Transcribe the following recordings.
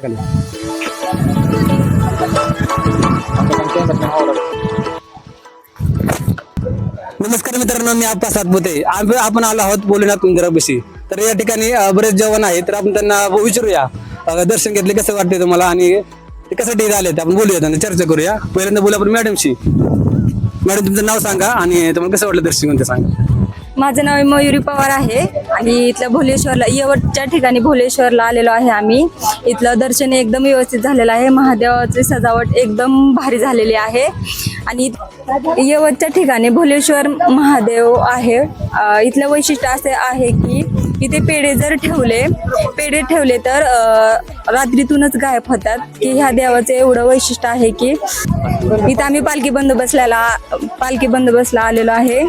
ठिकाणी. नमस्कार मित्रांनो, मी आप्पा सातपुते. आपण आलो आहोत भोलेनाथ मंदिरापाशी. तर या ठिकाणी बरेच जवान आहेत, तर आपण त्यांना विचारूया दर्शन घेतले कसं वाटते तुम्हाला आणि ते कशासाठी आले ते आपण बोलूया, त्यांना चर्चा करूया. पहिल्यांदा बोलू आपण मॅडमशी. मॅडम, तुमचं नाव सांगा आणि तुम्हाला कसं वाटलं दर्शन घेऊन ते सांगा. माझं नाव मयुरी पवार आहे आणि इथल्या भोलेश्वरला यवतच्या ठिकाणी भोलेश्वरला आलेलो आहे आम्ही. इथलं दर्शन एकदम व्यवस्थित झालेलं आहे. महादेवाची सजावट एकदम भारी झालेली आहे आणि यवतच्या ठिकाणी भोलेश्वर महादेव आहे. इथलं वैशिष्ट्य असे आहे की इथे पेढे ठेवले तर रात्रीतूनच गायब होतात. की ह्या देवाचं एवढं वैशिष्ट्य आहे की इथं आम्ही पालखी बंदोबस्तला आलेलो आहे.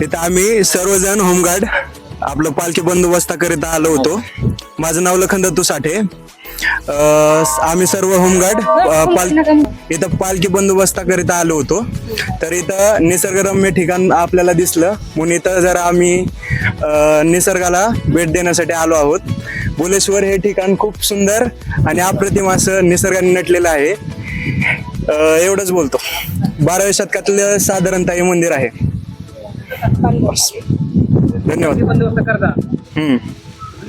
इथं आम्ही सर्वजण होमगार्ड आपलं पालखी बंदोबस्त करीत आलो होतो. माझं नाव लखन दत्तू साठे. आम्ही सर्व होमगार्ड इथं पालखी बंदोबस्त करीता आलो होतो. तर इथं निसर्गरम्य ठिकाण आपल्याला दिसलं म्हणून इथं जरा आम्ही निसर्गाला भेट देण्यासाठी आलो आहोत. भोलेश्वर हे ठिकाण खूप सुंदर आणि अप्रतिम असं निसर्गाने नटलेलं आहे. एवढंच बोलतो. 12व्या शतकातलं साधारणतः हे मंदिर आहे. धन्यवाद. बंदोबस्त करता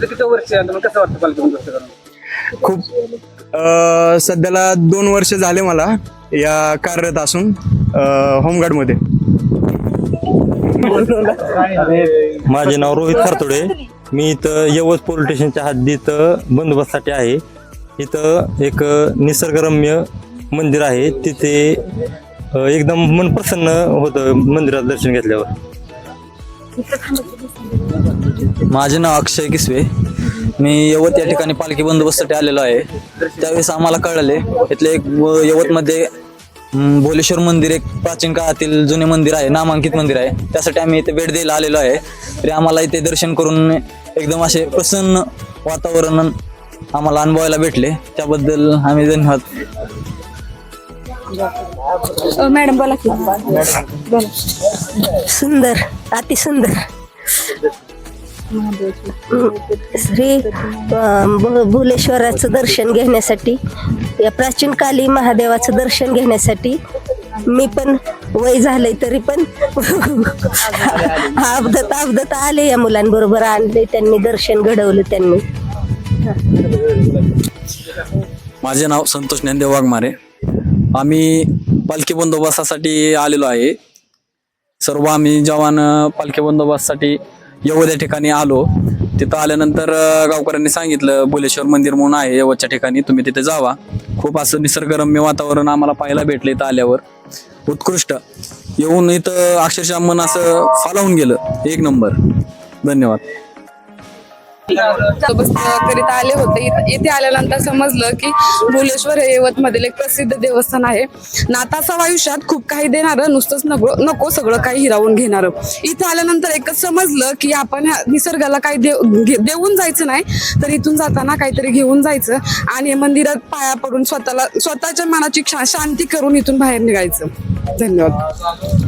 किती वर्ष कसं वाटतं पालखी बंदोबस्त करून? खूप सध्याला 2 वर्ष झाले मला या कार्यरत असून होमगार्ड मध्ये. माझे नाव रोहित खरतोडे. मी इथं यवत पोलीस स्टेशनच्या हद्दीत बंदोबस्तासाठी आहे. इथं एक निसर्गरम्य मंदिर आहे. तिथे एकदम मन प्रसन्न होतं मंदिरात दर्शन घेतल्यावर. माझे नाव अक्षय किसवे. मी यवत या ठिकाणी पालखी बंदोबस्तासाठी आलेलो आहे. त्यावेळेस आम्हाला कळले इथले एक यवतमध्ये भोलेश्वर मंदिर एक प्राचीन काळातील जुने मंदिर आहे, नामांकित मंदिर आहे. त्यासाठी आम्ही इथे भेट द्यायला आलेलो आहे. तरी आम्हाला इथे दर्शन करून एकदम असे प्रसन्न वातावरण आम्हाला अनुभवायला भेटले. त्याबद्दल आम्ही धन्यवाद. मॅडम बोला की. सुंदर, अति सुंदर. श्री भोलेश्वराचं दर्शन घेण्यासाठी, या प्राचीन काली महादेवाचं दर्शन घेण्यासाठी मी पण वय झालंय तरी पण अपदत आले. या मुलांबरोबर आणले त्यांनी, दर्शन घडवलं त्यांनी. माझे नाव संतोष ज्ञानदेव वाघमारे. आम्ही पालखी बंदोबस्तासाठी आलेलो आहे. सर्व आम्ही जवान पालखी बंदोबस्तासाठी यवत या ठिकाणी आलो. तिथं आल्यानंतर गावकऱ्यांनी सांगितलं भोलेश्वर मंदिर म्हणून आहे यवतच्या ठिकाणी, तुम्ही तिथे जावा. खूप असं निसर्गरम्य वातावरण आम्हाला पाहायला भेटलं. इथं आल्यावर उत्कृष्ट येऊन इथं अक्षरशः मन असं फालावून गेलं. एक नंबर. धन्यवाद. बंदोबस्त करीत आले होते. इथे आल्यानंतर समजलं की भोलेश्वर हे यवत मधील एक प्रसिद्ध देवस्थान आहे. नाथाचं आयुष्यात खूप काही देणारं, नुसतंच नको सगळं काही हिरावून घेणारं. इथे आल्यानंतर एकच समजलं की आपण ह्या निसर्गाला काही देऊन जायचं नाही, तर इथून जाताना काहीतरी घेऊन जायचं आणि मंदिरात पाया पडून स्वतःच्या मनाची शांती करून इथून बाहेर निघायचं. धन्यवाद.